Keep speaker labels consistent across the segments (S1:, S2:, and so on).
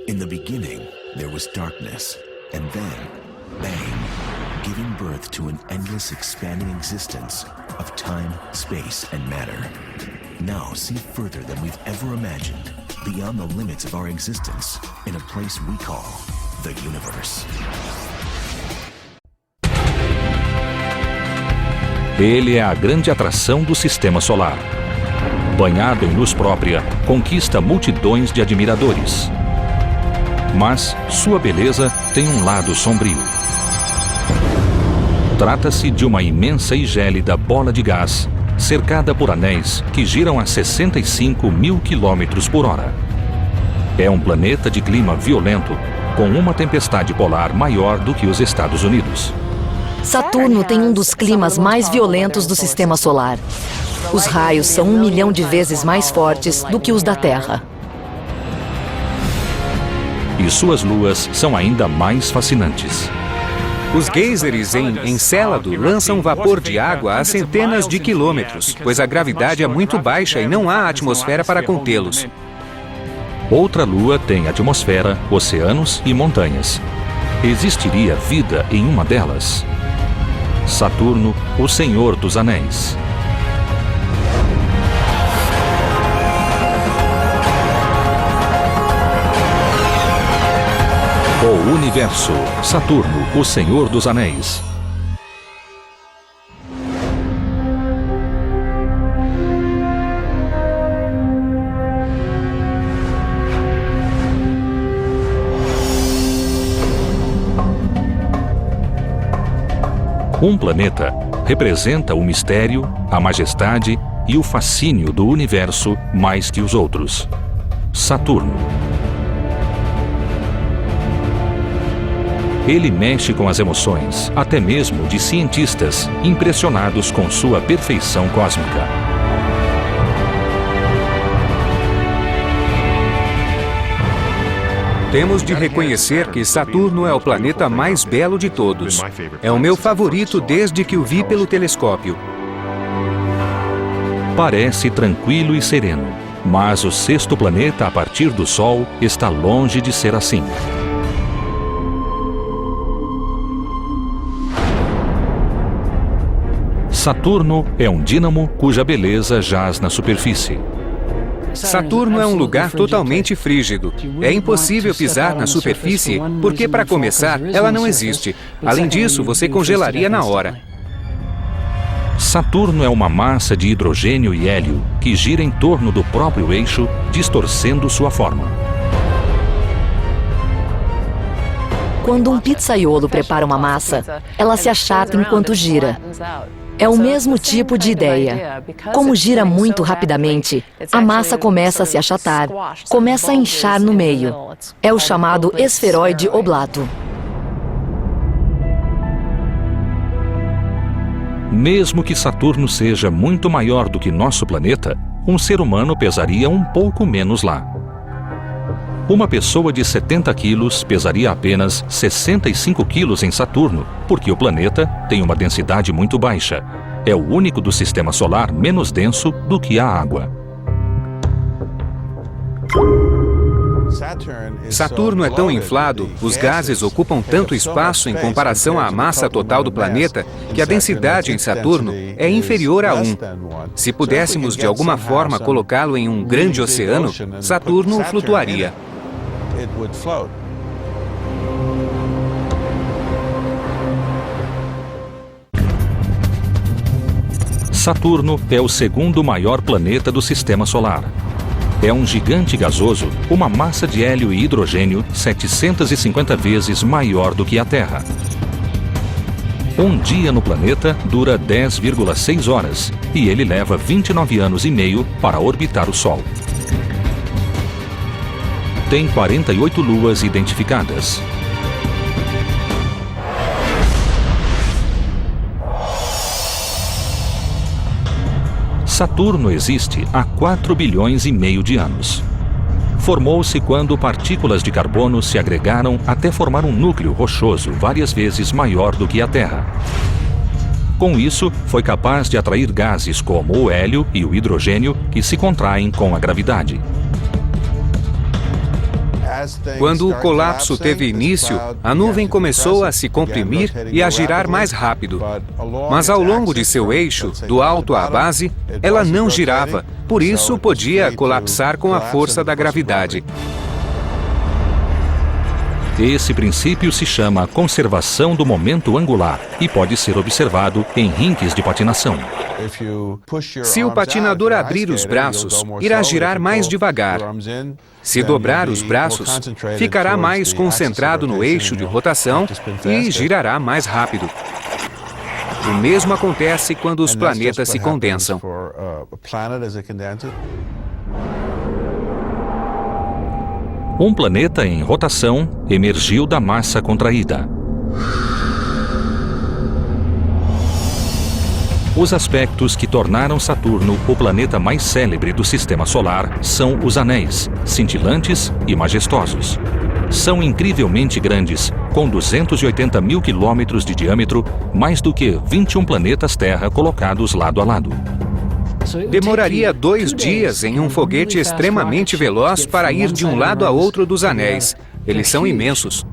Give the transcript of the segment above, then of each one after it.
S1: In the beginning, there was darkness, and then, bang, giving birth to an endless expanding existence of time, space, and matter. Now see further than we've ever imagined, beyond the limits of our existence, in a place we call the universe.
S2: Ele é a grande atração do Sistema Solar. Banhado em luz própria, conquista multidões de admiradores. Mas sua beleza tem um lado sombrio. Trata-se de uma imensa e gélida bola de gás, cercada por anéis que giram a 65 mil quilômetros por hora. É um planeta de clima violento, com uma tempestade polar maior do que os Estados Unidos.
S3: Saturno tem um dos climas mais violentos do Sistema Solar. Os raios são 1 milhão de vezes mais fortes do que os da Terra.
S2: E suas luas são ainda mais fascinantes.
S4: Os geysers em Encélado lançam vapor de água a centenas de quilômetros, pois a gravidade é muito baixa e não há atmosfera para contê-los.
S2: Outra lua tem atmosfera, oceanos e montanhas. Existiria vida em uma delas? Saturno, o Senhor dos Anéis. O Universo, Saturno, o Senhor dos Anéis. Um planeta representa o mistério, a majestade e o fascínio do universo mais que os outros. Saturno. Ele mexe com as emoções, até mesmo de cientistas impressionados com sua perfeição cósmica.
S4: Temos de reconhecer que Saturno é o planeta mais belo de todos. É o meu favorito desde que o vi pelo telescópio.
S2: Parece tranquilo e sereno, mas o sexto planeta a partir do Sol está longe de ser assim. Saturno é um dínamo cuja beleza jaz na superfície.
S4: Saturno é um lugar totalmente frígido. É impossível pisar na superfície porque, para começar, ela não existe. Além disso, você congelaria na hora.
S2: Saturno é uma massa de hidrogênio e hélio que gira em torno do próprio eixo, distorcendo sua forma.
S3: Quando um pizzaiolo prepara uma massa, ela se achata enquanto gira. É o mesmo tipo de ideia. Como gira muito rapidamente, a massa começa a se achatar, começa a inchar no meio. É o chamado esferoide oblato.
S2: Mesmo que Saturno seja muito maior do que nosso planeta, um ser humano pesaria um pouco menos lá. Uma pessoa de 70 quilos pesaria apenas 65 quilos em Saturno, porque o planeta tem uma densidade muito baixa. É o único do Sistema Solar menos denso do que a água.
S4: Saturno é tão inflado, os gases ocupam tanto espaço em comparação à massa total do planeta, que a densidade em Saturno é inferior a 1. Se pudéssemos de alguma forma colocá-lo em um grande oceano, Saturno flutuaria.
S2: Saturno é o segundo maior planeta do Sistema Solar. É um gigante gasoso, uma massa de hélio e hidrogênio 750 vezes maior do que a Terra. Um dia no planeta dura 10,6 horas e ele leva 29 anos e meio para orbitar o Sol. Tem 48 luas identificadas. Saturno existe há 4 bilhões e meio de anos. Formou-se quando partículas de carbono se agregaram até formar um núcleo rochoso várias vezes maior do que a Terra. Com isso, foi capaz de atrair gases como o hélio e o hidrogênio que se contraem com a gravidade.
S4: Quando o colapso teve início, a nuvem começou a se comprimir e a girar mais rápido. Mas ao longo de seu eixo, do alto à base, ela não girava, por isso podia colapsar com a força da gravidade.
S2: Esse princípio se chama conservação do momento angular e pode ser observado em rinques de patinação.
S4: Se o patinador abrir os braços, irá girar mais devagar. Se dobrar os braços, ficará mais concentrado no eixo de rotação e girará mais rápido. O mesmo acontece quando os planetas se condensam.
S2: Um planeta em rotação emergiu da massa contraída. Os aspectos que tornaram Saturno o planeta mais célebre do Sistema Solar são os anéis, cintilantes e majestosos. São incrivelmente grandes, com 280 mil quilômetros de diâmetro, mais do que 21 planetas Terra colocados lado a lado.
S4: Demoraria 2 dias em um foguete extremamente veloz para ir de um lado a outro dos anéis. Eles são imensos.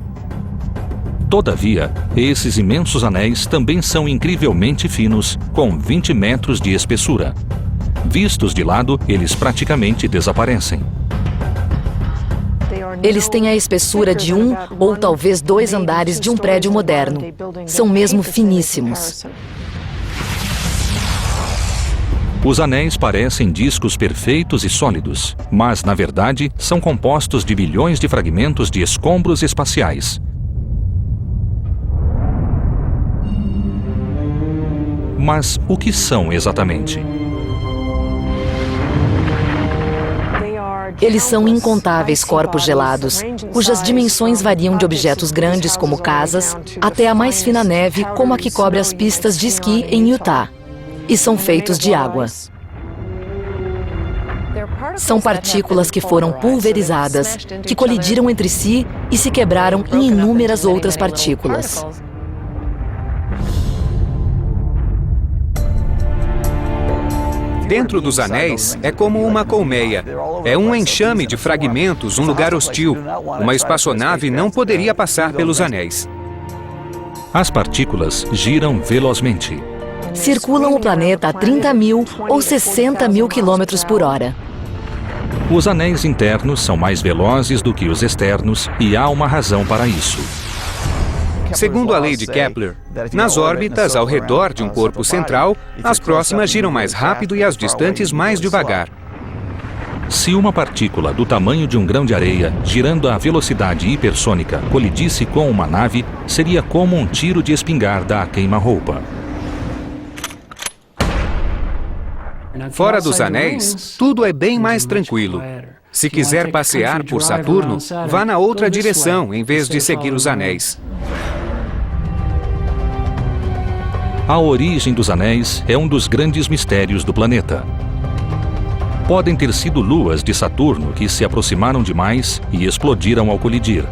S2: Todavia, esses imensos anéis também são incrivelmente finos, com 20 metros de espessura. Vistos de lado, eles praticamente desaparecem.
S3: Eles têm a espessura de 1 ou talvez 2 andares de um prédio moderno. São mesmo finíssimos.
S2: Os anéis parecem discos perfeitos e sólidos, mas, na verdade, são compostos de bilhões de fragmentos de escombros espaciais. Mas o que são exatamente?
S3: Eles são incontáveis corpos gelados, cujas dimensões variam de objetos grandes como casas, até a mais fina neve como a que cobre as pistas de esqui em Utah. E são feitos de água. São partículas que foram pulverizadas, que colidiram entre si e se quebraram em inúmeras outras partículas.
S4: Dentro dos anéis é como uma colmeia. É um enxame de fragmentos, um lugar hostil. Uma espaçonave não poderia passar pelos anéis.
S2: As partículas giram velozmente.
S3: Circulam o planeta a 30 mil ou 60 mil quilômetros por hora.
S2: Os anéis internos são mais velozes do que os externos e há uma razão para isso.
S4: Segundo a lei de Kepler, nas órbitas ao redor de um corpo central, as próximas giram mais rápido e as distantes mais devagar.
S2: Se uma partícula do tamanho de um grão de areia, girando a velocidade hipersônica, colidisse com uma nave, seria como um tiro de espingarda a queima-roupa.
S4: Fora dos anéis, tudo é bem mais tranquilo. Se quiser passear por Saturno, vá na outra direção em vez de seguir os anéis.
S2: A origem dos anéis é um dos grandes mistérios do planeta. Podem ter sido luas de Saturno que se aproximaram demais e explodiram ao colidir.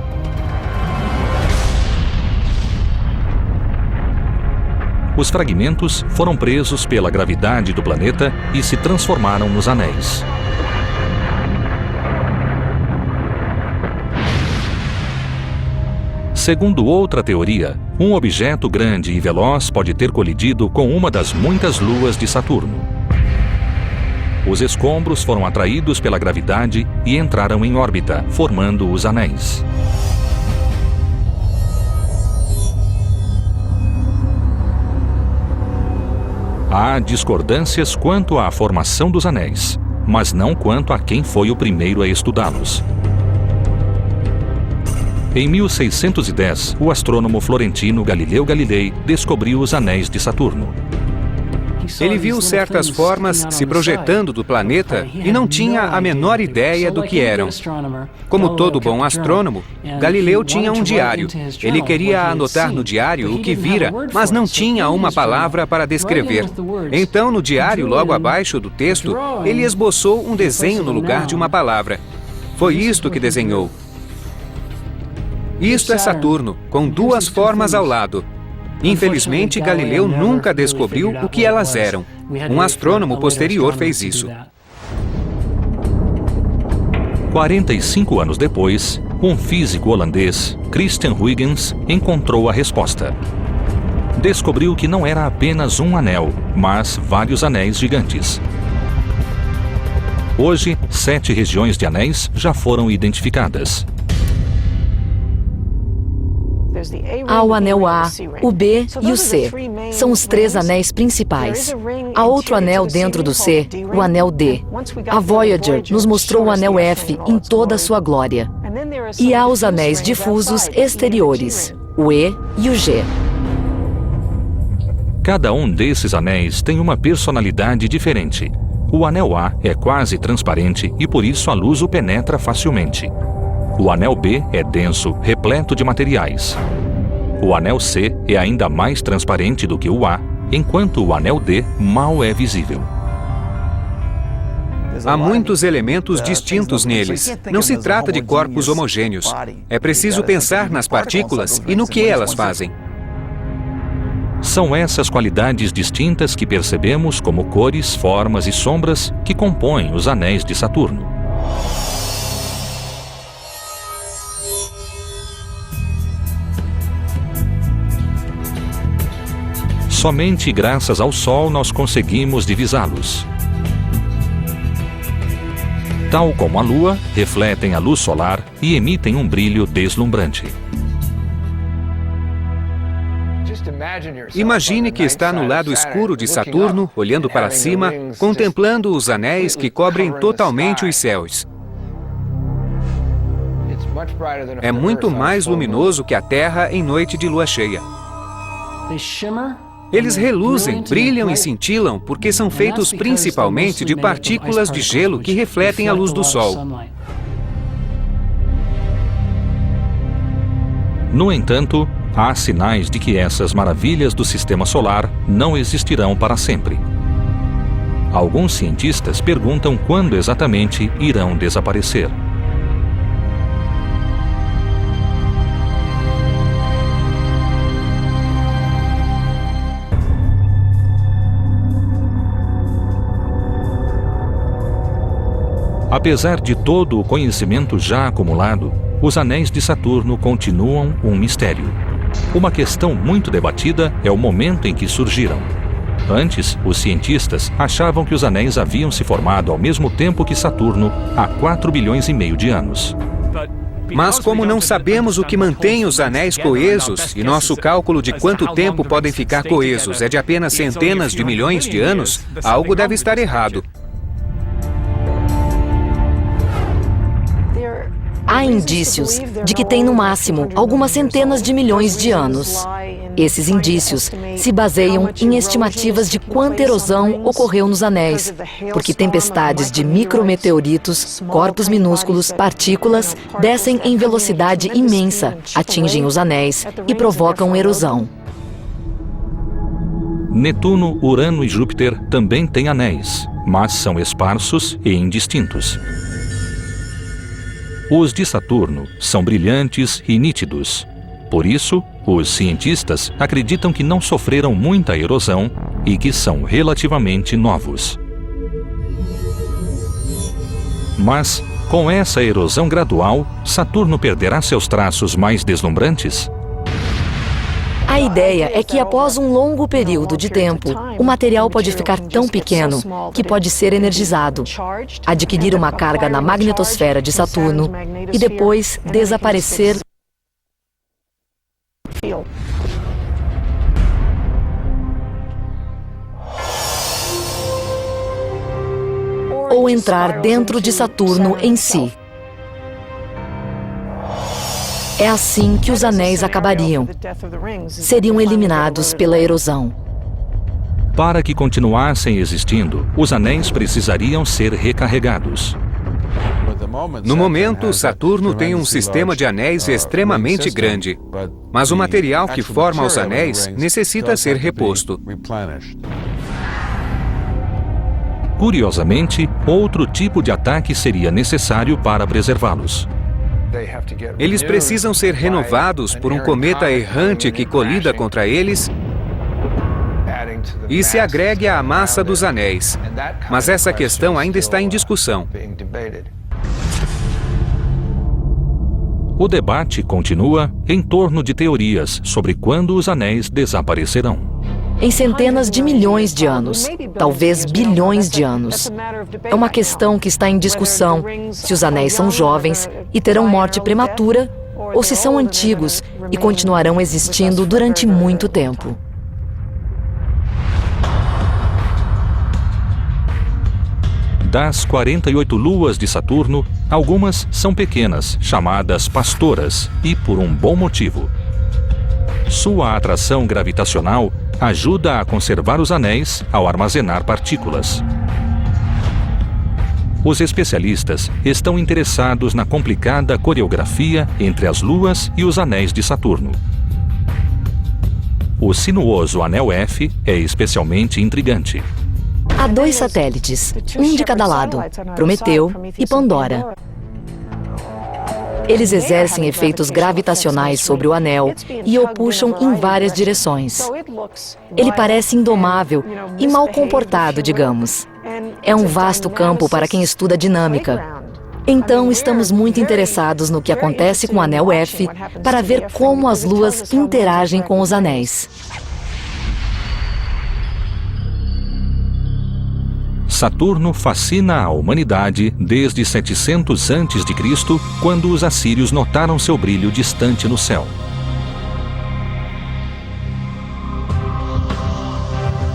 S2: Os fragmentos foram presos pela gravidade do planeta e se transformaram nos anéis. Segundo outra teoria, um objeto grande e veloz pode ter colidido com uma das muitas luas de Saturno. Os escombros foram atraídos pela gravidade e entraram em órbita, formando os anéis. Há discordâncias quanto à formação dos anéis, mas não quanto a quem foi o primeiro a estudá-los. Em 1610, o astrônomo florentino Galileu Galilei descobriu os anéis de Saturno.
S4: Ele viu certas formas se projetando do planeta e não tinha a menor ideia do que eram. Como todo bom astrônomo, Galileu tinha um diário. Ele queria anotar no diário o que vira, mas não tinha uma palavra para descrever. Então, no diário, logo abaixo do texto, ele esboçou um desenho no lugar de uma palavra. Foi isto que desenhou. Isto é Saturno, com 2 formas ao lado. Infelizmente, Galileu nunca descobriu o que elas eram. Um astrônomo posterior fez isso.
S2: 45 anos depois, Um físico holandês, Christian Huygens, encontrou a resposta. Descobriu que não era apenas um anel, mas vários anéis gigantes. Hoje, 7 regiões de anéis já foram identificadas.
S3: Há o anel A, o B e o C. São os 3 anéis principais. Há outro anel dentro do C, o anel D. A Voyager nos mostrou o anel F em toda a sua glória. E há os anéis difusos exteriores, o E e o G.
S2: Cada um desses anéis tem uma personalidade diferente. O anel A é quase transparente e por isso a luz o penetra facilmente. O anel B é denso, repleto de materiais. O anel C é ainda mais transparente do que o A, enquanto o anel D mal é visível.
S4: Há muitos elementos distintos neles. Não se trata de corpos homogêneos. É preciso pensar nas partículas e no que elas fazem.
S2: São essas qualidades distintas que percebemos como cores, formas e sombras que compõem os anéis de Saturno. Somente graças ao Sol nós conseguimos divisá-los. Tal como a Lua, refletem a luz solar e emitem um brilho deslumbrante.
S4: Imagine que está no lado escuro de Saturno, olhando para cima, contemplando os anéis que cobrem totalmente os céus. É muito mais luminoso que a Terra em noite de lua cheia. Eles reluzem, brilham e cintilam porque são feitos principalmente de partículas de gelo que refletem a luz do Sol.
S2: No entanto, há sinais de que essas maravilhas do Sistema Solar não existirão para sempre. Alguns cientistas perguntam quando exatamente irão desaparecer. Apesar de todo o conhecimento já acumulado, os anéis de Saturno continuam um mistério. Uma questão muito debatida é o momento em que surgiram. Antes, os cientistas achavam que os anéis haviam se formado ao mesmo tempo que Saturno, há 4,5 bilhões de anos.
S4: Mas como não sabemos o que mantém os anéis coesos, e nosso cálculo de quanto tempo podem ficar coesos é de apenas centenas de milhões de anos, algo deve estar errado.
S3: Há indícios de que tem no máximo algumas centenas de milhões de anos. Esses indícios se baseiam em estimativas de quanta erosão ocorreu nos anéis, porque tempestades de micrometeoritos, corpos minúsculos, partículas, descem em velocidade imensa, atingem os anéis e provocam erosão.
S2: Netuno, Urano e Júpiter também têm anéis, mas são esparsos e indistintos. Os de Saturno são brilhantes e nítidos. Por isso, os cientistas acreditam que não sofreram muita erosão e que são relativamente novos. Mas, com essa erosão gradual, Saturno perderá seus traços mais deslumbrantes?
S3: A ideia é que após um longo período de tempo, o material pode ficar tão pequeno que pode ser energizado, adquirir uma carga na magnetosfera de Saturno e depois desaparecer ou entrar dentro de Saturno em si. É assim que os anéis acabariam. Seriam eliminados pela erosão.
S2: Para que continuassem existindo, os anéis precisariam ser recarregados.
S4: No momento, Saturno tem um sistema de anéis extremamente grande, mas o material que forma os anéis necessita ser reposto.
S2: Curiosamente, outro tipo de ataque seria necessário para preservá-los.
S4: Eles precisam ser renovados por um cometa errante que colida contra eles e se agregue à massa dos anéis. Mas essa questão ainda está em discussão.
S2: O debate continua em torno de teorias sobre quando os anéis desaparecerão.
S3: Em centenas de milhões de anos, talvez bilhões de anos. É uma questão que está em discussão se os anéis são jovens e terão morte prematura ou se são antigos e continuarão existindo durante muito tempo.
S2: Das 48 luas de Saturno, algumas são pequenas, chamadas pastoras, e por um bom motivo. Sua atração gravitacional ajuda a conservar os anéis ao armazenar partículas. Os especialistas estão interessados na complicada coreografia entre as luas e os anéis de Saturno. O sinuoso anel F é especialmente intrigante.
S3: Há 2 satélites, um de cada lado, Prometeu e Pandora. Eles exercem efeitos gravitacionais sobre o anel e o puxam em várias direções. Ele parece indomável e mal comportado, digamos. É um vasto campo para quem estuda dinâmica. Então, estamos muito interessados no que acontece com o anel F para ver como as luas interagem com os anéis.
S2: Saturno fascina a humanidade desde 700 a.C., quando os assírios notaram seu brilho distante no céu.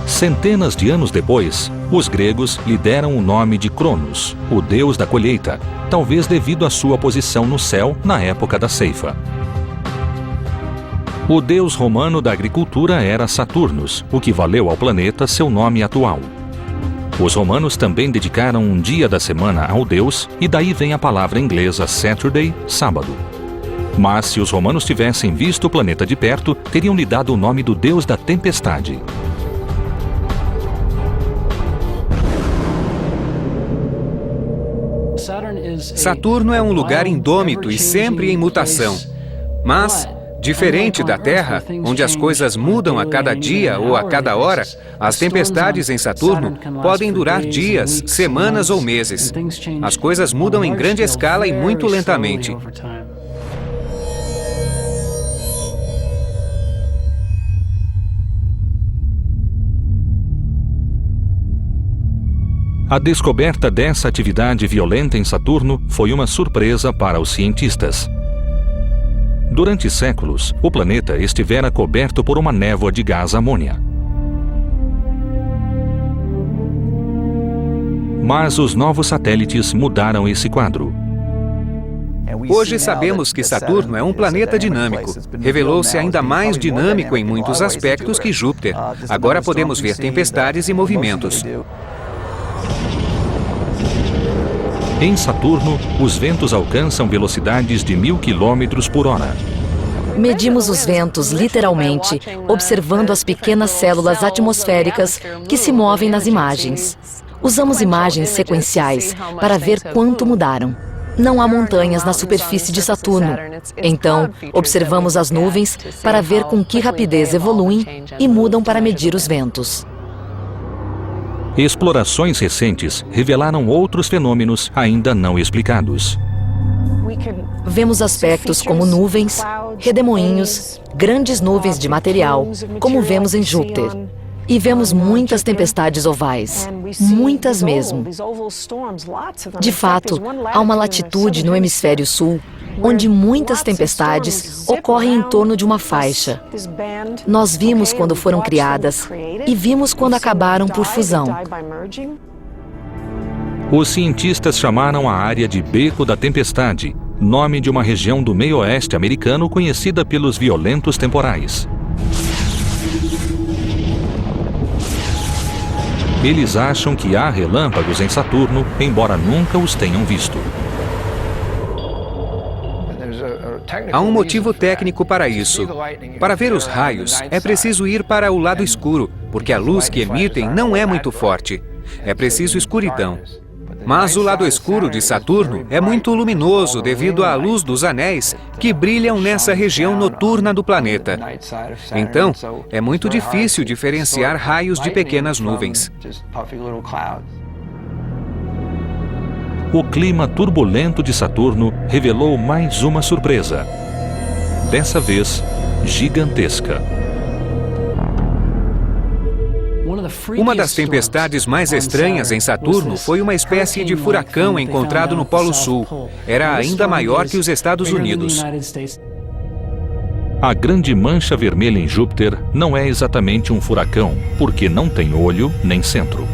S2: Centenas de anos depois, os gregos lhe deram o nome de Cronos, o deus da colheita, talvez devido à sua posição no céu na época da ceifa. O deus romano da agricultura era Saturnus, o que valeu ao planeta seu nome atual. Os romanos também dedicaram um dia da semana ao deus, e daí vem a palavra inglesa Saturday, sábado. Mas se os romanos tivessem visto o planeta de perto, teriam lhe dado o nome do deus da tempestade.
S4: Saturno é um lugar indômito e sempre em mutação. Mas, diferente da Terra, onde as coisas mudam a cada dia ou a cada hora, as tempestades em Saturno podem durar dias, semanas ou meses. As coisas mudam em grande escala e muito lentamente.
S2: A descoberta dessa atividade violenta em Saturno foi uma surpresa para os cientistas. Durante séculos, o planeta estivera coberto por uma névoa de gás amônia. Mas os novos satélites mudaram esse quadro.
S4: Hoje sabemos que Saturno é um planeta dinâmico. Revelou-se ainda mais dinâmico em muitos aspectos que Júpiter. Agora podemos ver tempestades e movimentos.
S2: Em Saturno, os ventos alcançam velocidades de 1000 km por hora.
S3: Medimos os ventos literalmente, observando as pequenas células atmosféricas que se movem nas imagens. Usamos imagens sequenciais para ver quanto mudaram. Não há montanhas na superfície de Saturno. Então, observamos as nuvens para ver com que rapidez evoluem e mudam para medir os ventos.
S2: Explorações recentes revelaram outros fenômenos ainda não explicados.
S3: Vemos aspectos como nuvens, redemoinhos, grandes nuvens de material, como vemos em Júpiter. E vemos muitas tempestades ovais, muitas mesmo. De fato, há uma latitude no hemisfério sul, onde muitas tempestades ocorrem em torno de uma faixa. Nós vimos quando foram criadas e vimos quando acabaram por fusão.
S2: Os cientistas chamaram a área de Beco da Tempestade, nome de uma região do meio-oeste americano conhecida pelos violentos temporais. Eles acham que há relâmpagos em Saturno, embora nunca os tenham visto.
S4: Há um motivo técnico para isso. Para ver os raios, é preciso ir para o lado escuro, porque a luz que emitem não é muito forte. É preciso escuridão. Mas o lado escuro de Saturno é muito luminoso devido à luz dos anéis que brilham nessa região noturna do planeta. Então, é muito difícil diferenciar raios de pequenas nuvens.
S2: o clima turbulento de Saturno revelou mais uma surpresa. Dessa vez, gigantesca.
S4: Uma das tempestades mais estranhas em Saturno foi uma espécie de furacão encontrado no Polo Sul. Era ainda maior que os Estados Unidos.
S2: A grande mancha vermelha em Júpiter não é exatamente um furacão, porque não tem olho nem centro.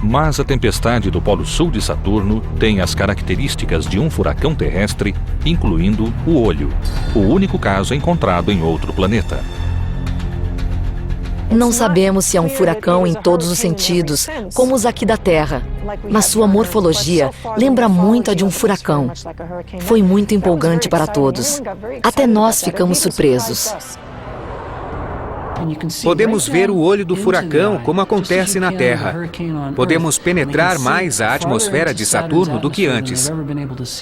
S2: Mas a tempestade do Polo Sul de Saturno tem as características de um furacão terrestre, incluindo o olho, o único caso encontrado em outro planeta.
S3: Não sabemos se é um furacão em todos os sentidos, como os aqui da Terra, mas sua morfologia lembra muito a de um furacão. Foi muito empolgante para todos. Até nós ficamos surpresos.
S4: Podemos ver o olho do furacão como acontece na Terra. Podemos penetrar mais a atmosfera de Saturno do que antes.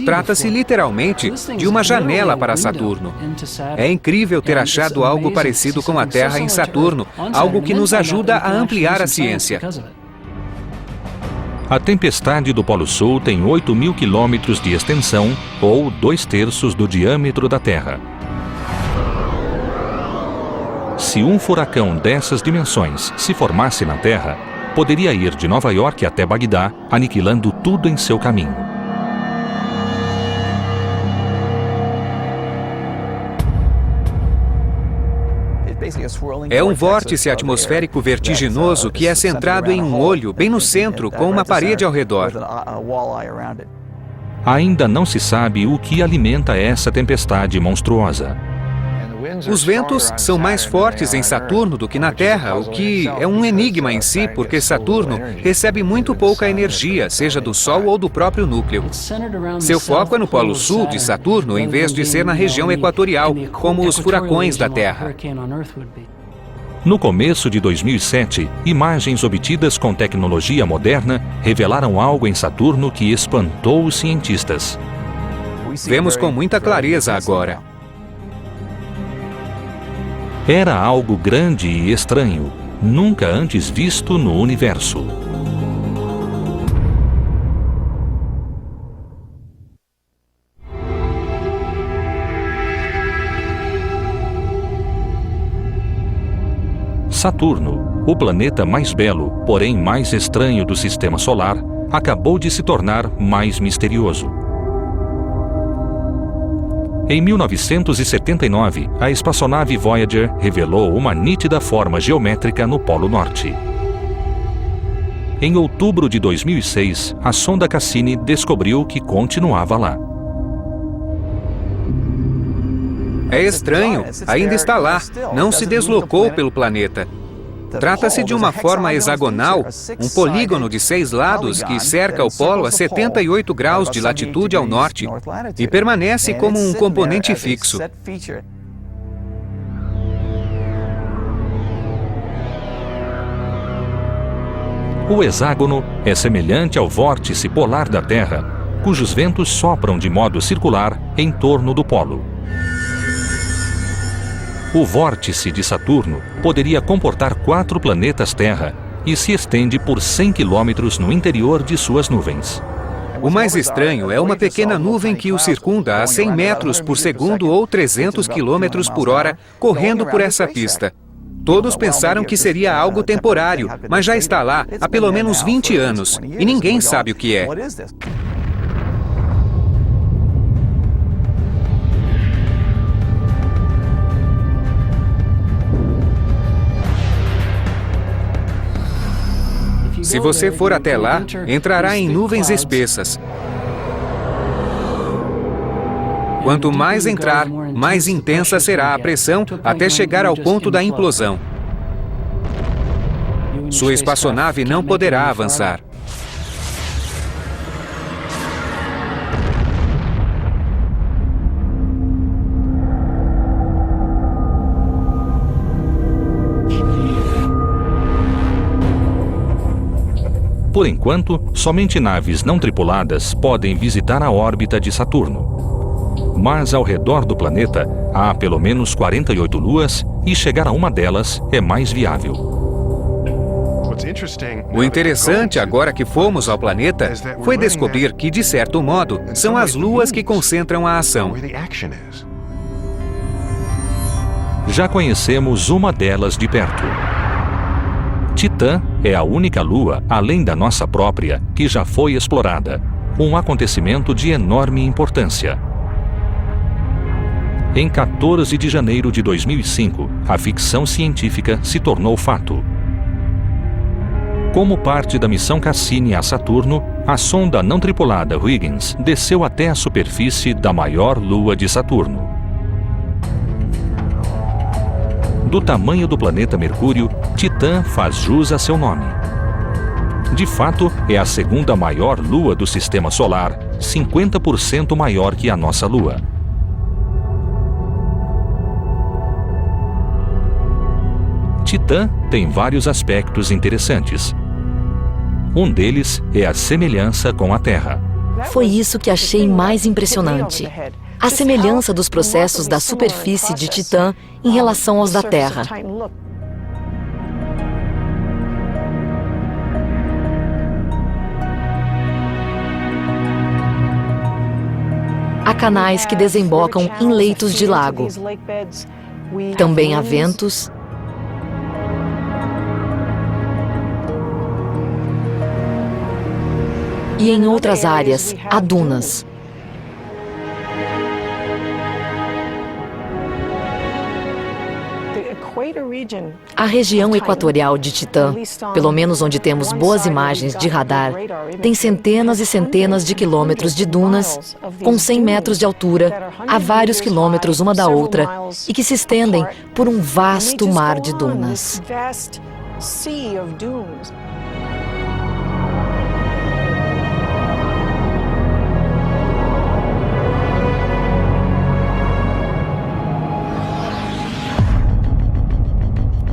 S4: Trata-se literalmente de uma janela para Saturno. É incrível ter achado algo parecido com a Terra em Saturno, algo que nos ajuda a ampliar a ciência.
S2: A tempestade do Polo Sul tem 8.000 quilômetros de extensão, ou 2/3 do diâmetro da Terra. Se um furacão dessas dimensões se formasse na Terra, poderia ir de Nova York até Bagdá, aniquilando tudo em seu caminho.
S4: É um vórtice atmosférico vertiginoso que é centrado em um olho bem no centro, com uma parede ao redor.
S2: Ainda não se sabe o que alimenta essa tempestade monstruosa.
S4: Os ventos são mais fortes em Saturno do que na Terra, o que é um enigma em si, porque Saturno recebe muito pouca energia, seja do Sol ou do próprio núcleo. Seu foco é no Polo Sul de Saturno, em vez de ser na região equatorial, como os furacões da Terra.
S2: No começo de 2007, imagens obtidas com tecnologia moderna revelaram algo em Saturno que espantou os cientistas.
S4: Vemos com muita clareza agora.
S2: Era algo grande e estranho, nunca antes visto no universo. Saturno, o planeta mais belo, porém mais estranho do Sistema Solar, acabou de se tornar mais misterioso. Em 1979, a espaçonave Voyager revelou uma nítida forma geométrica no Polo Norte. Em outubro de 2006, a sonda Cassini descobriu que continuava lá.
S4: É estranho, ainda está lá, não se deslocou pelo planeta. Trata-se de uma forma hexagonal, um polígono de 6 lados que cerca o polo a 78 graus de latitude ao norte e permanece como um componente fixo.
S2: O hexágono é semelhante ao vórtice polar da Terra, cujos ventos sopram de modo circular em torno do polo. O vórtice de Saturno poderia comportar 4 planetas Terra e se estende por 100 quilômetros no interior de suas nuvens.
S4: O mais estranho é uma pequena nuvem que o circunda a 100 metros por segundo ou 300 quilômetros por hora, correndo por essa pista. Todos pensaram que seria algo temporário, mas já está lá há pelo menos 20 anos e ninguém sabe o que é. Se você for até lá, entrará em nuvens espessas. Quanto mais entrar, mais intensa será a pressão até chegar ao ponto da implosão. Sua espaçonave não poderá avançar.
S2: Por enquanto, somente naves não tripuladas podem visitar a órbita de Saturno. Mas ao redor do planeta há pelo menos 48 luas e chegar a uma delas é mais viável.
S4: O interessante, agora que fomos ao planeta, foi descobrir que, de certo modo, são as luas que concentram a ação.
S2: Já conhecemos uma delas de perto. Titã é a única lua, além da nossa própria, que já foi explorada. Um acontecimento de enorme importância. Em 14 de janeiro de 2005, a ficção científica se tornou fato. Como parte da missão Cassini a Saturno, a sonda não tripulada Huygens desceu até a superfície da maior lua de Saturno. Do tamanho do planeta Mercúrio, Titã faz jus a seu nome. De fato, é a segunda maior lua do Sistema Solar, 50% maior que a nossa Lua. Titã tem vários aspectos interessantes. Um deles é a semelhança com a Terra.
S3: Foi isso que achei mais impressionante. A semelhança dos processos da superfície de Titã em relação aos da Terra. Há canais que desembocam em leitos de lago. Também há ventos. E em outras áreas, há dunas. A região equatorial de Titã, pelo menos onde temos boas imagens de radar, tem centenas e centenas de quilômetros de dunas, com 100 metros de altura, a vários quilômetros uma da outra, e que se estendem por um vasto mar de dunas.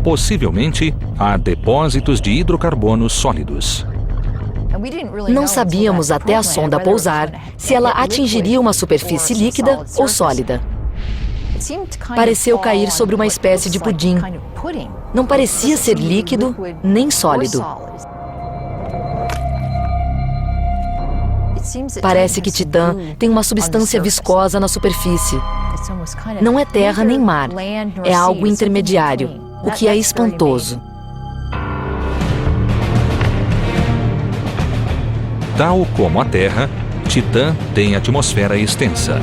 S2: Possivelmente, há depósitos de hidrocarbonos sólidos.
S3: Não sabíamos até a sonda pousar se ela atingiria uma superfície líquida ou sólida. Pareceu cair sobre uma espécie de pudim. Não parecia ser líquido nem sólido. Parece que Titã tem uma substância viscosa na superfície. Não é terra nem mar, é algo intermediário, o que é espantoso.
S2: Tal como a Terra, Titã tem atmosfera extensa.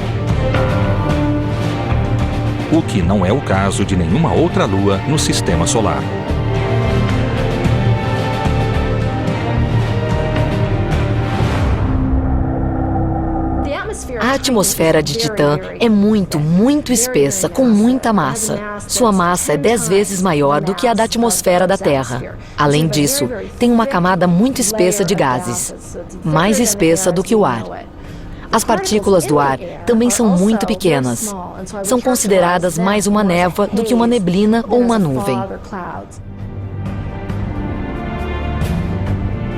S2: O que não é o caso de nenhuma outra lua no Sistema Solar.
S3: A atmosfera de Titã é muito, muito espessa, com muita massa. Sua massa é 10 vezes maior do que a da atmosfera da Terra. Além disso, tem uma camada muito espessa de gases, mais espessa do que o ar. As partículas do ar também são muito pequenas. São consideradas mais uma névoa do que uma neblina ou uma nuvem.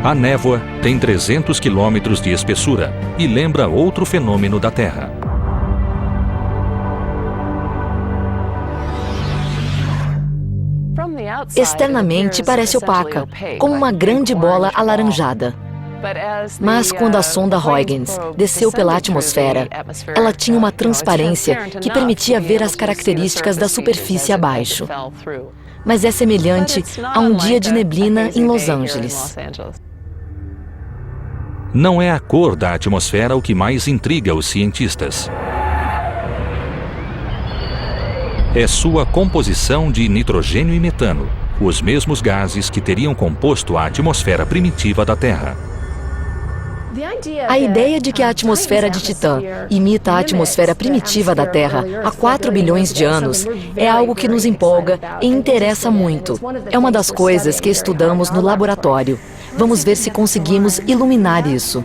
S2: A névoa tem 300 quilômetros de espessura e lembra outro fenômeno da Terra.
S3: Externamente parece opaca, como uma grande bola alaranjada. Mas quando a sonda Huygens desceu pela atmosfera, ela tinha uma transparência que permitia ver as características da superfície abaixo. Mas é semelhante a um dia de neblina em Los Angeles.
S2: Não é a cor da atmosfera o que mais intriga os cientistas. É sua composição de nitrogênio e metano, os mesmos gases que teriam composto a atmosfera primitiva da Terra.
S3: A ideia de que a atmosfera de Titã imita a atmosfera primitiva da Terra há 4 bilhões de anos é algo que nos empolga e interessa muito. É uma das coisas que estudamos no laboratório. Vamos ver se conseguimos iluminar isso.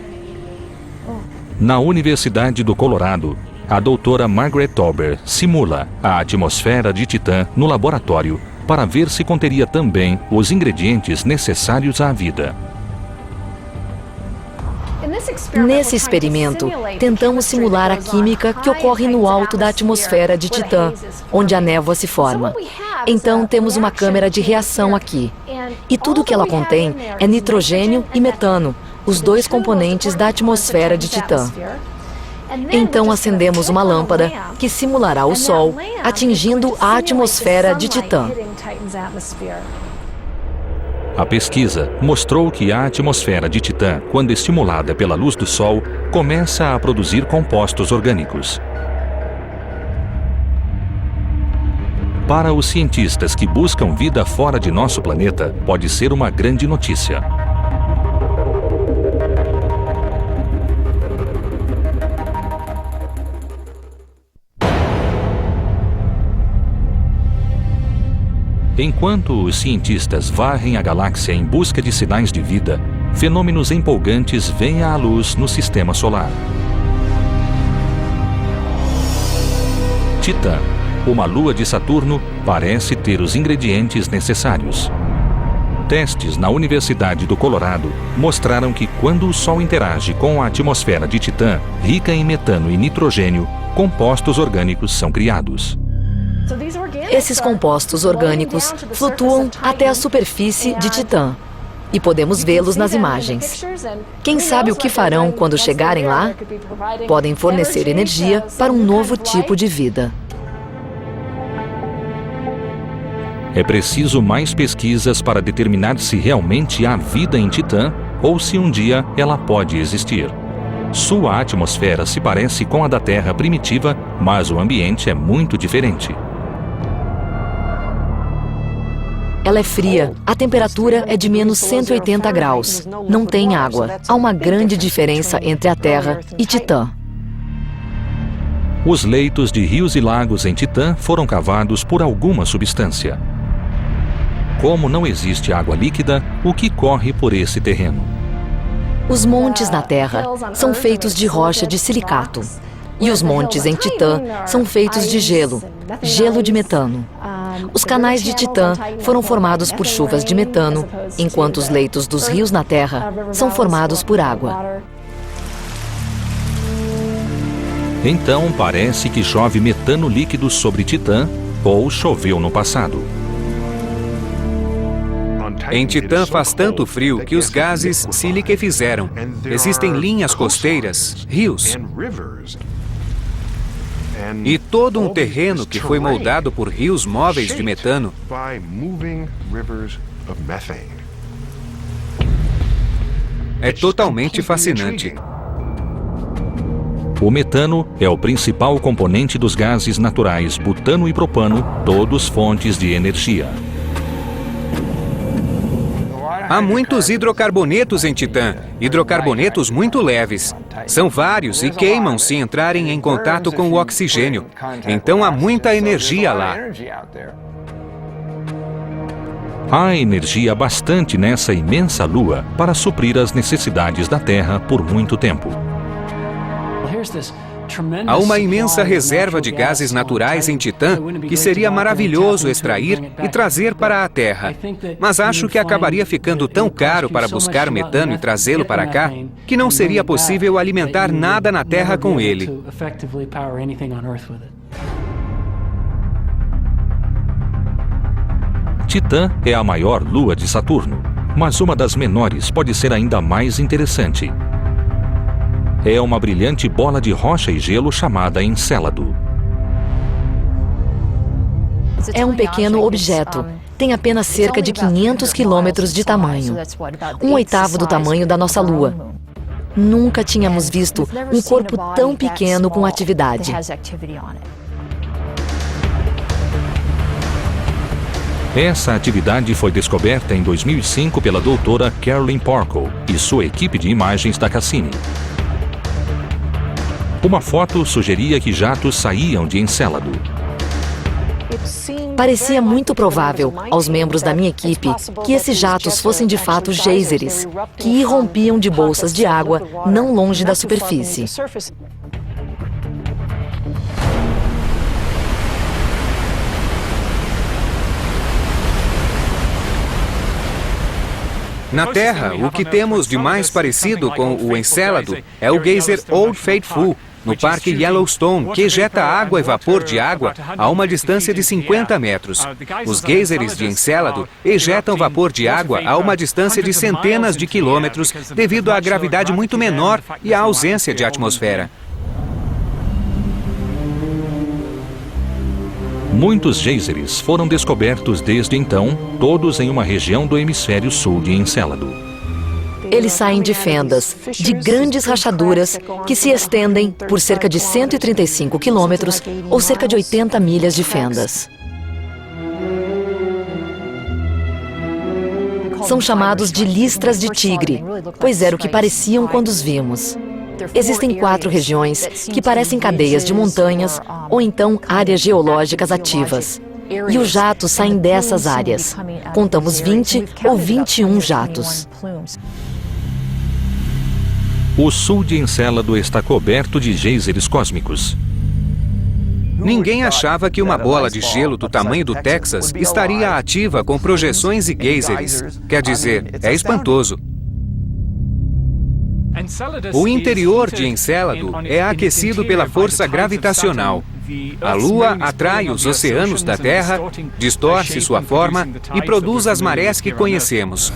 S2: Na Universidade do Colorado, a doutora Margaret Tauber simula a atmosfera de Titã no laboratório para ver se conteria também os ingredientes necessários à vida.
S3: Nesse experimento, tentamos simular a química que ocorre no alto da atmosfera de Titã, onde a névoa se forma. Então, temos uma câmera de reação aqui. E tudo que ela contém é nitrogênio e metano, os dois componentes da atmosfera de Titã. Então acendemos uma lâmpada que simulará o Sol atingindo a atmosfera de Titã.
S2: A pesquisa mostrou que a atmosfera de Titã, quando estimulada pela luz do Sol, começa a produzir compostos orgânicos. Para os cientistas que buscam vida fora de nosso planeta, pode ser uma grande notícia. Enquanto os cientistas varrem a galáxia em busca de sinais de vida, fenômenos empolgantes vêm à luz no sistema solar. Titã, uma lua de Saturno, parece ter os ingredientes necessários. Testes na Universidade do Colorado mostraram que quando o Sol interage com a atmosfera de Titã, rica em metano e nitrogênio, compostos orgânicos são criados.
S3: Esses compostos orgânicos flutuam até a superfície de Titã e podemos vê-los nas imagens. Quem sabe o que farão quando chegarem lá? Podem fornecer energia para um novo tipo de vida.
S2: É preciso mais pesquisas para determinar se realmente há vida em Titã ou se um dia ela pode existir. Sua atmosfera se parece com a da Terra primitiva, mas o ambiente é muito diferente.
S3: Ela é fria, a temperatura é de menos 180 graus. Não tem água. Há uma grande diferença entre a Terra e Titã.
S2: Os leitos de rios e lagos em Titã foram cavados por alguma substância. Como não existe água líquida, o que corre por esse terreno?
S3: Os montes na Terra são feitos de rocha de silicato. E os montes em Titã são feitos de gelo, gelo de metano. Os canais de Titã foram formados por chuvas de metano, enquanto os leitos dos rios na Terra são formados por água.
S2: Então parece que chove metano líquido sobre Titã, ou choveu no passado.
S4: Em Titã faz tanto frio que os gases se liquefizeram. Existem linhas costeiras, rios e todo um terreno que foi moldado por rios móveis de metano. É totalmente fascinante.
S2: O metano é o principal componente dos gases naturais butano e propano, todos fontes de energia.
S4: Há muitos hidrocarbonetos em Titã, hidrocarbonetos muito leves. São vários e queimam se entrarem em contato com o oxigênio. Então há muita energia lá.
S2: Há energia bastante nessa imensa lua para suprir as necessidades da Terra por muito tempo.
S4: Há uma imensa reserva de gases naturais em Titã que seria maravilhoso extrair e trazer para a Terra. Mas acho que acabaria ficando tão caro para buscar metano e trazê-lo para cá que não seria possível alimentar nada na Terra com ele.
S2: Titã é a maior lua de Saturno, mas uma das menores pode ser ainda mais interessante. É uma brilhante bola de rocha e gelo chamada Encélado.
S3: É um pequeno objeto. Tem apenas cerca de 500 quilômetros de tamanho. 1/8 do tamanho da nossa Lua. Nunca tínhamos visto um corpo tão pequeno com atividade.
S2: Essa atividade foi descoberta em 2005 pela doutora Caroline Porco e sua equipe de imagens da Cassini. Uma foto sugeria que jatos saíam de Encélado.
S3: Parecia muito provável aos membros da minha equipe que esses jatos fossem de fato geysers, que irrompiam de bolsas de água não longe da superfície.
S4: Na Terra, o que temos de mais parecido com o Encélado é o geyser Old Faithful, no Parque Yellowstone, que ejeta água e vapor de água a uma distância de 50 metros. Os geysers de Encélado ejetam vapor de água a uma distância de centenas de quilômetros devido à gravidade muito menor e à ausência de atmosfera.
S2: Muitos geysers foram descobertos desde então, todos em uma região do hemisfério sul de Encélado.
S3: Eles saem de fendas, de grandes rachaduras que se estendem por cerca de 135 quilômetros ou cerca de 80 milhas de fendas. São chamados de listras de tigre, pois era o que pareciam quando os vimos. Existem 4 regiões que parecem cadeias de montanhas ou então áreas geológicas ativas. E os jatos saem dessas áreas. Contamos 20 ou 21 jatos.
S2: O sul de Encélado está coberto de geysers cósmicos.
S4: Ninguém achava que uma bola de gelo do tamanho do Texas estaria ativa com projeções e geysers. Quer dizer, é espantoso. O interior de Encélado é aquecido pela força gravitacional. A Lua atrai os oceanos da Terra, distorce sua forma e produz as marés que conhecemos.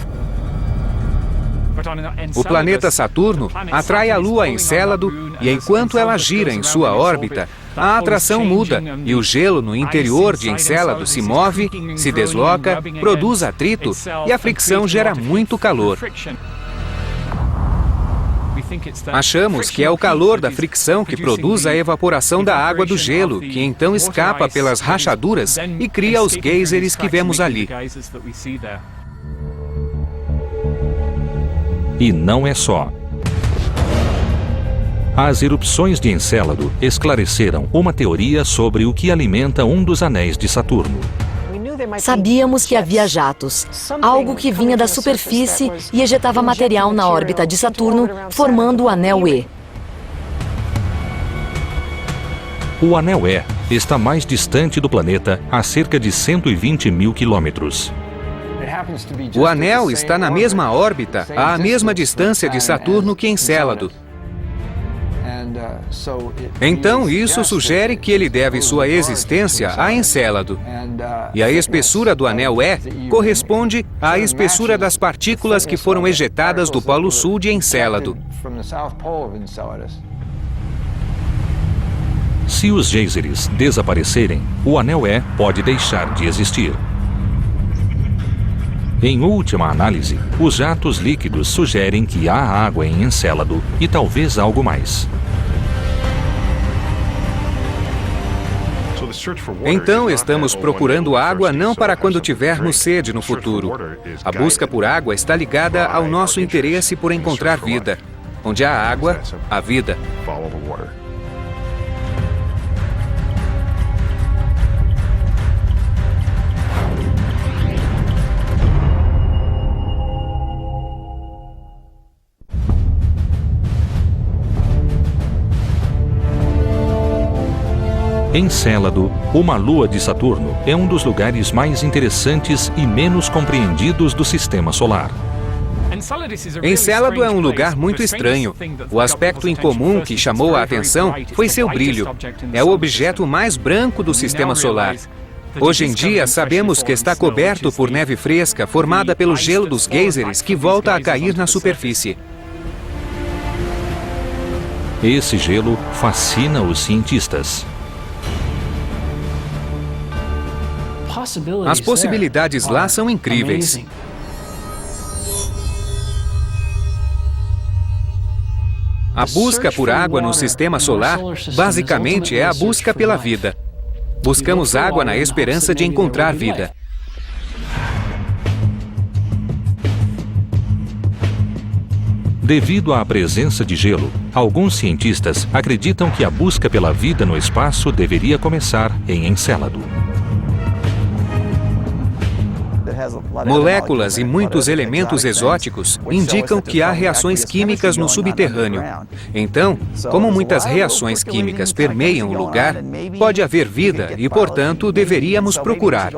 S4: O planeta Saturno atrai a Lua a Encélado e enquanto ela gira em sua órbita, a atração muda e o gelo no interior de Encélado se move, se desloca, produz atrito e a fricção gera muito calor. Achamos que é o calor da fricção que produz a evaporação da água do gelo, que então escapa pelas rachaduras e cria os geysers que vemos ali.
S2: E não é só. As erupções de Encélado esclareceram uma teoria sobre o que alimenta um dos anéis de Saturno.
S3: Sabíamos que havia jatos, algo que vinha da superfície e ejetava material na órbita de Saturno, formando o anel E.
S2: O anel E está mais distante do planeta a cerca de 120 mil quilômetros.
S4: O anel está na mesma órbita, à mesma distância de Saturno que Encélado. Então, isso sugere que ele deve sua existência a Encélado. E a espessura do anel E corresponde à espessura das partículas que foram ejetadas do Polo Sul de Encélado.
S2: Se os geysers desaparecerem, o anel E pode deixar de existir. Em última análise, os jatos líquidos sugerem que há água em Encélado e talvez algo mais.
S4: Então, estamos procurando água não para quando tivermos sede no futuro. A busca por água está ligada ao nosso interesse por encontrar vida. Onde há água, há vida.
S2: Encélado, uma lua de Saturno, é um dos lugares mais interessantes e menos compreendidos do Sistema Solar.
S4: Encélado é um lugar muito estranho. O aspecto incomum que chamou a atenção foi seu brilho. É o objeto mais branco do Sistema Solar. Hoje em dia, sabemos que está coberto por neve fresca formada pelo gelo dos geysers que volta a cair na superfície.
S2: Esse gelo fascina os cientistas.
S4: As possibilidades lá são incríveis. A busca por água no Sistema Solar, basicamente, é a busca pela vida. Buscamos água na esperança de encontrar vida.
S2: Devido à presença de gelo, alguns cientistas acreditam que a busca pela vida no espaço deveria começar em Encélado.
S4: Moléculas e muitos elementos exóticos indicam que há reações químicas no subterrâneo. Então, como muitas reações químicas permeiam o lugar, pode haver vida e, portanto, deveríamos procurar.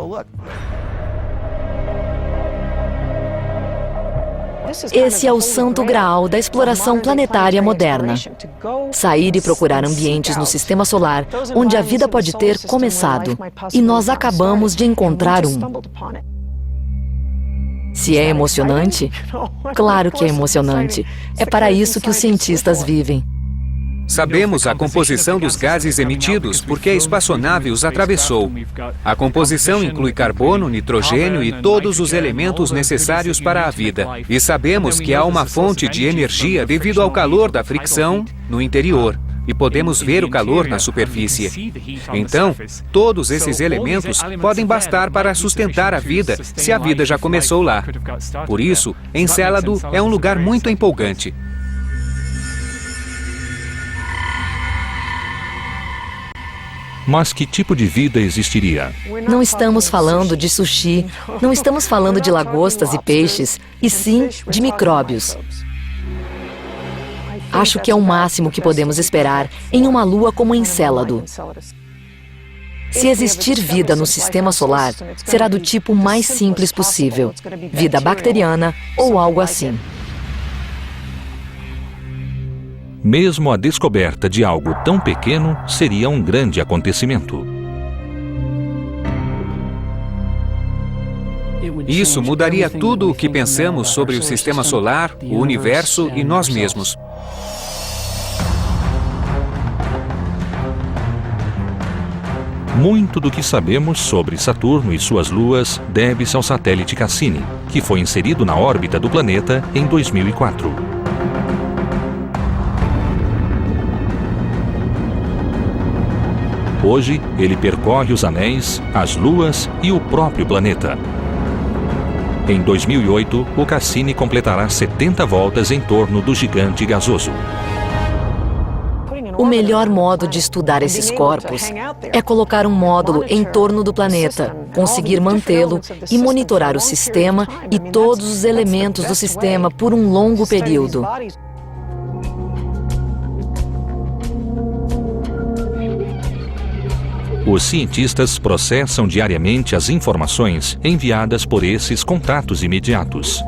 S3: Esse é o santo graal da exploração planetária moderna. Sair e procurar ambientes no sistema solar onde a vida pode ter começado. E nós acabamos de encontrar um. Se é emocionante? Claro que é emocionante. É para isso que os cientistas vivem.
S4: Sabemos a composição dos gases emitidos porque a espaçonave os atravessou. A composição inclui carbono, nitrogênio e todos os elementos necessários para a vida. E sabemos que há uma fonte de energia devido ao calor da fricção no interior. E podemos ver o calor na superfície. Então, todos esses elementos podem bastar para sustentar a vida, se a vida já começou lá. Por isso, Encélado é um lugar muito empolgante.
S2: Mas que tipo de vida existiria?
S3: Não estamos falando de sushi, não estamos falando de lagostas e peixes, e sim de micróbios. Acho que é o máximo que podemos esperar em uma lua como Encélado. Se existir vida no sistema solar, será do tipo mais simples possível, vida bacteriana ou algo assim.
S2: Mesmo a descoberta de algo tão pequeno seria um grande acontecimento.
S4: Isso mudaria tudo o que pensamos sobre o sistema solar, o universo e nós mesmos.
S2: Muito do que sabemos sobre Saturno e suas luas deve-se ao satélite Cassini, que foi inserido na órbita do planeta em 2004. Hoje, ele percorre os anéis, as luas e o próprio planeta. Em 2008, o Cassini completará 70 voltas em torno do gigante gasoso.
S3: O melhor modo de estudar esses corpos é colocar um módulo em torno do planeta, conseguir mantê-lo e monitorar o sistema e todos os elementos do sistema por um longo período.
S2: Os cientistas processam diariamente as informações enviadas por esses contatos imediatos.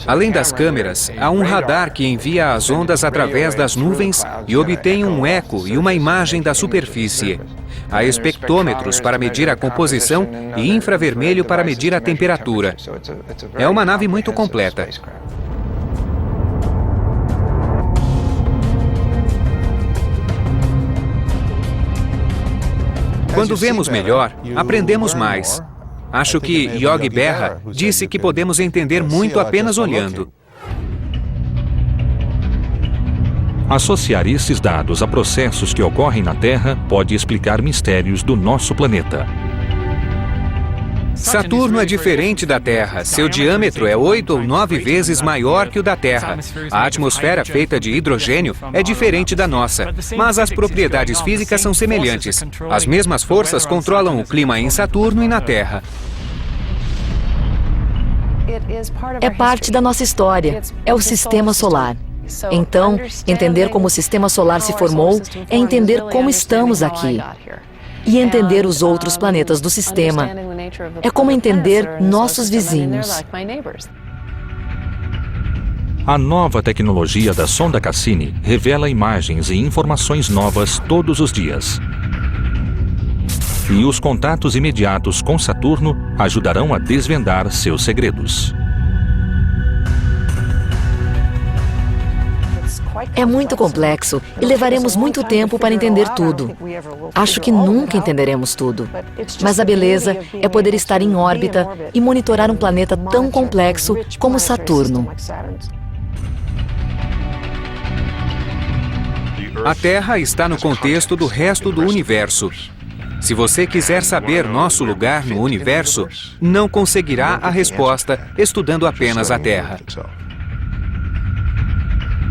S4: Além das câmeras, há um radar que envia as ondas através das nuvens e obtém um eco e uma imagem da superfície. Há espectrômetros para medir a composição e infravermelho para medir a temperatura. É uma nave muito completa. Quando vemos melhor, aprendemos mais. Acho que Yogi Berra disse que podemos entender muito apenas olhando.
S2: Associar esses dados a processos que ocorrem na Terra pode explicar mistérios do nosso planeta.
S4: Saturno é diferente da Terra. Seu diâmetro é 8 ou 9 vezes maior que o da Terra. A atmosfera feita de hidrogênio é diferente da nossa, mas as propriedades físicas são semelhantes. As mesmas forças controlam o clima em Saturno e na Terra.
S3: É parte da nossa história, é o sistema solar. Então, entender como o sistema solar se formou é entender como estamos aqui. E entender os outros planetas do sistema é como entender nossos vizinhos.
S2: A nova tecnologia da sonda Cassini revela imagens e informações novas todos os dias. E os contatos imediatos com Saturno ajudarão a desvendar seus segredos.
S3: É muito complexo e levaremos muito tempo para entender tudo. Acho que nunca entenderemos tudo. Mas a beleza é poder estar em órbita e monitorar um planeta tão complexo como Saturno.
S4: A Terra está no contexto do resto do universo. Se você quiser saber nosso lugar no universo, não conseguirá a resposta estudando apenas a Terra.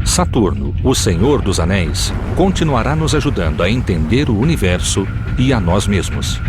S2: Saturno, o Senhor dos Anéis, continuará nos ajudando a entender o universo e a nós mesmos.